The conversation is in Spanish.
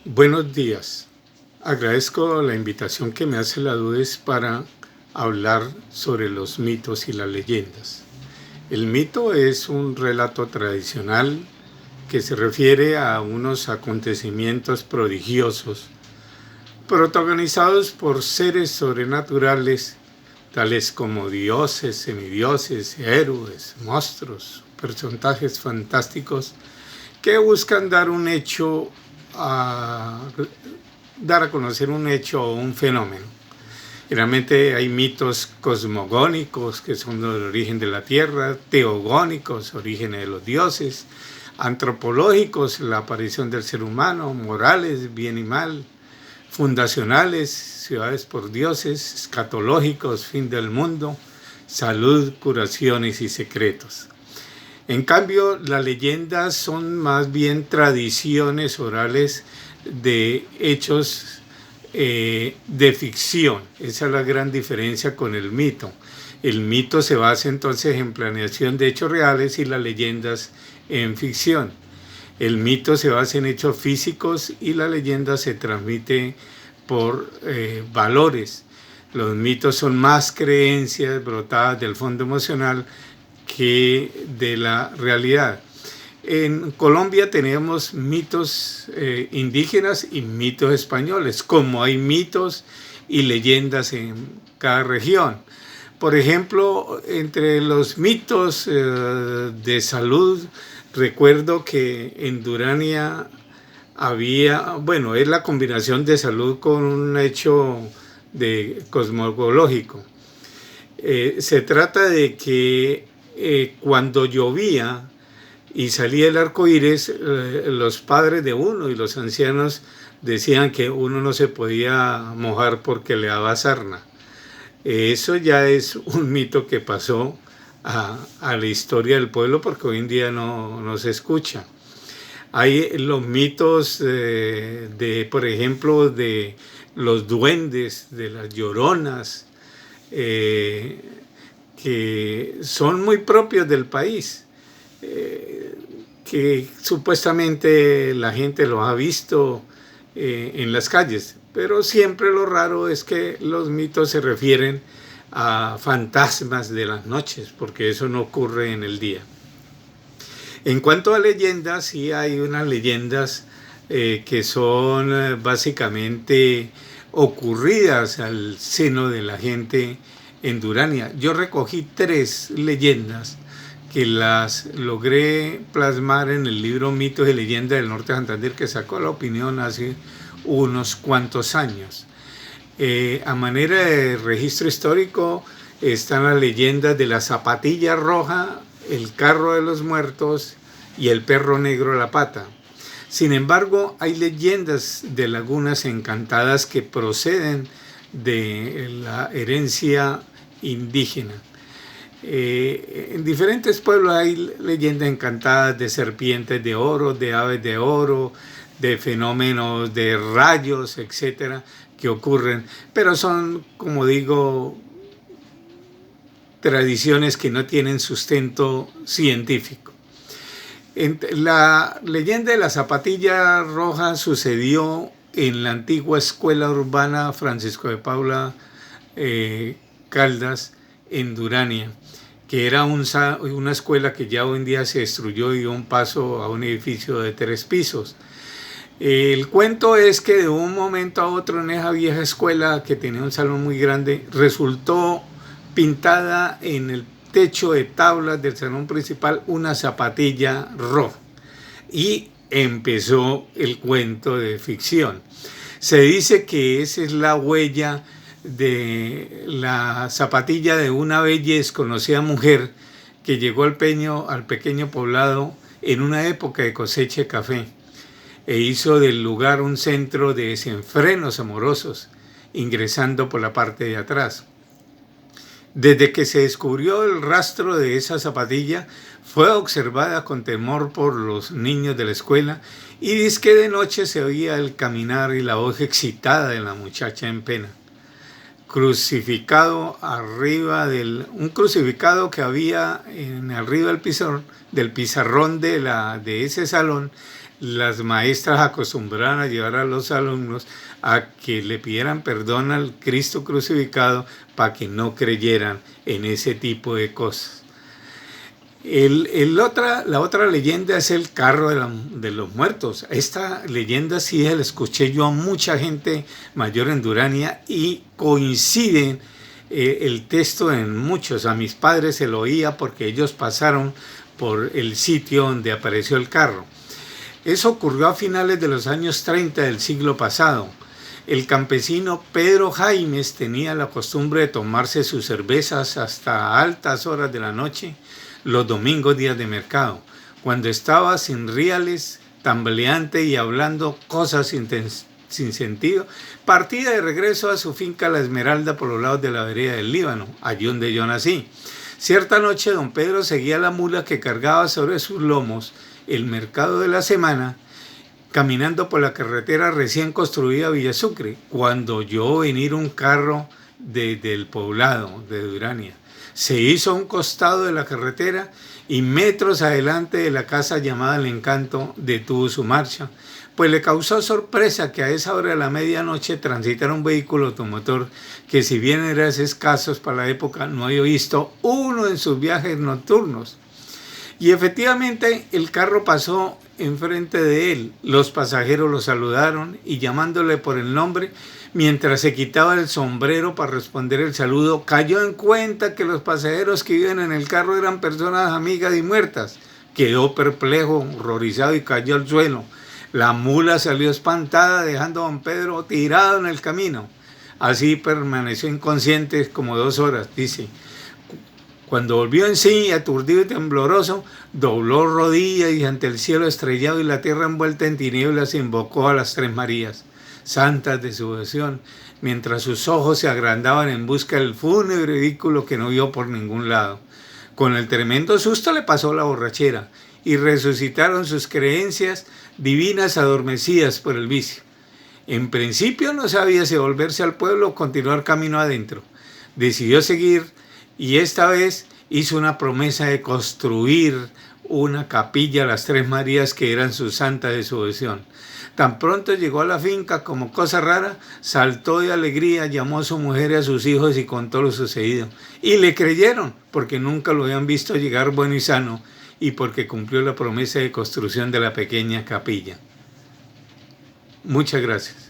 Buenos días. Agradezco la invitación que me hace la DUES para hablar sobre los mitos y las leyendas. El mito es un relato tradicional que se refiere a unos acontecimientos prodigiosos protagonizados por seres sobrenaturales tales como dioses, semidioses, héroes, monstruos, personajes fantásticos que buscan a, dar a conocer un hecho o un fenómeno. Realmente hay mitos cosmogónicos, que son del origen de la Tierra, teogónicos, orígenes de los dioses, antropológicos, la aparición del ser humano, morales, bien y mal, fundacionales, ciudades por dioses, escatológicos, fin del mundo, salud, curaciones y secretos. En cambio, las leyendas son más bien tradiciones orales de hechos de ficción. Esa es la gran diferencia con el mito. El mito se basa entonces en planeación de hechos reales y las leyendas en ficción. El mito se basa en hechos físicos y la leyenda se transmite por valores. Los mitos son más creencias brotadas del fondo emocional que de la realidad. En Colombia tenemos mitos indígenas y mitos españoles, como hay mitos y leyendas en cada región. Por ejemplo, entre los mitos de salud, recuerdo que en Durania es la combinación de salud con un hecho cosmológico. Se trata de que cuando llovía y salía el arco iris, los padres de uno y los ancianos decían que uno no se podía mojar porque le daba sarna. Eso ya es un mito que pasó a la historia del pueblo porque hoy en día no se escucha. Hay los mitos por ejemplo, de los duendes, de las lloronas, que son muy propios del país, que supuestamente la gente los ha visto en las calles, pero siempre lo raro es que los mitos se refieren a fantasmas de las noches, porque eso no ocurre en el día. En cuanto a leyendas, sí hay unas leyendas que son básicamente ocurridas al seno de la gente en Durania. Yo recogí 3 leyendas que las logré plasmar en el libro Mitos y Leyendas del Norte de Santander, que sacó La Opinión hace unos cuantos años. A manera de registro histórico están las leyendas de la zapatilla roja, el carro de los muertos y el perro negro a la pata. Sin embargo, hay leyendas de lagunas encantadas que proceden de la herencia indígena. En diferentes pueblos hay leyendas encantadas de serpientes de oro, de aves de oro, de fenómenos de rayos, etcétera, que ocurren, pero son, como digo, tradiciones que no tienen sustento científico. La leyenda de la zapatilla roja sucedió en la antigua escuela urbana Francisco de Paula Caldas en Durania, que era una escuela que ya hoy en día se destruyó y dio un paso a un edificio de 3 pisos. El cuento es que de un momento a otro en esa vieja escuela, que tenía un salón muy grande, resultó pintada en el techo de tablas del salón principal una zapatilla roja. Y empezó el cuento de ficción. Se dice que esa es la huella de la zapatilla de una bella y desconocida mujer que llegó al pequeño poblado en una época de cosecha de café e hizo del lugar un centro de desenfrenos amorosos, ingresando por la parte de atrás. Desde que se descubrió el rastro de esa zapatilla, fue observada con temor por los niños de la escuela y dice que de noche se oía el caminar y la voz excitada de la muchacha en pena. Crucificado un crucificado que había arriba del pizarrón de ese salón, las maestras acostumbraban a llevar a los alumnos a que le pidieran perdón al Cristo crucificado para que no creyeran en ese tipo de cosas. La otra leyenda es el carro de los muertos. Esta leyenda sí la escuché yo a mucha gente mayor en Durania y coinciden el texto en muchos. A mis padres se lo oía porque ellos pasaron por el sitio donde apareció el carro. Eso ocurrió a finales de los años 30 del siglo pasado. El campesino Pedro Jaimes tenía la costumbre de tomarse sus cervezas hasta altas horas de la noche, los domingos días de mercado, cuando estaba sin reales, tambaleante y hablando cosas sin sentido, partía de regreso a su finca La Esmeralda por los lados de la vereda del Líbano, allí donde yo nací. Cierta noche don Pedro seguía la mula que cargaba sobre sus lomos el mercado de la semana, caminando por la carretera recién construida Villa Sucre, cuando oyó venir un carro del poblado de Durania. Se hizo a un costado de la carretera y metros adelante de la casa llamada El Encanto detuvo su marcha, pues le causó sorpresa que a esa hora de la medianoche transitara un vehículo automotor que, si bien era escasos para la época, no había visto uno en sus viajes nocturnos. Y efectivamente el carro pasó enfrente de él. Los pasajeros lo saludaron y, llamándole por el nombre, mientras se quitaba el sombrero para responder el saludo, cayó en cuenta que los pasajeros que iban en el carro eran personas amigas y muertas. Quedó perplejo, horrorizado y cayó al suelo. La mula salió espantada, dejando a don Pedro tirado en el camino. Así permaneció inconsciente como 2 horas, dice. Cuando volvió en sí, aturdido y tembloroso, dobló rodillas y ante el cielo estrellado y la tierra envuelta en tinieblas invocó a las 3 Marías, santas de su devoción, mientras sus ojos se agrandaban en busca del fúnebre vehículo que no vio por ningún lado. Con el tremendo susto le pasó la borrachera y resucitaron sus creencias divinas adormecidas por el vicio. En principio no sabía si volverse al pueblo o continuar camino adentro. Decidió seguir y esta vez hizo una promesa de construir una capilla a las 3 Marías que eran sus santas de su devoción. Tan pronto llegó a la finca, como cosa rara, saltó de alegría, llamó a su mujer y a sus hijos y contó lo sucedido. Y le creyeron, porque nunca lo habían visto llegar bueno y sano y porque cumplió la promesa de construcción de la pequeña capilla. Muchas gracias.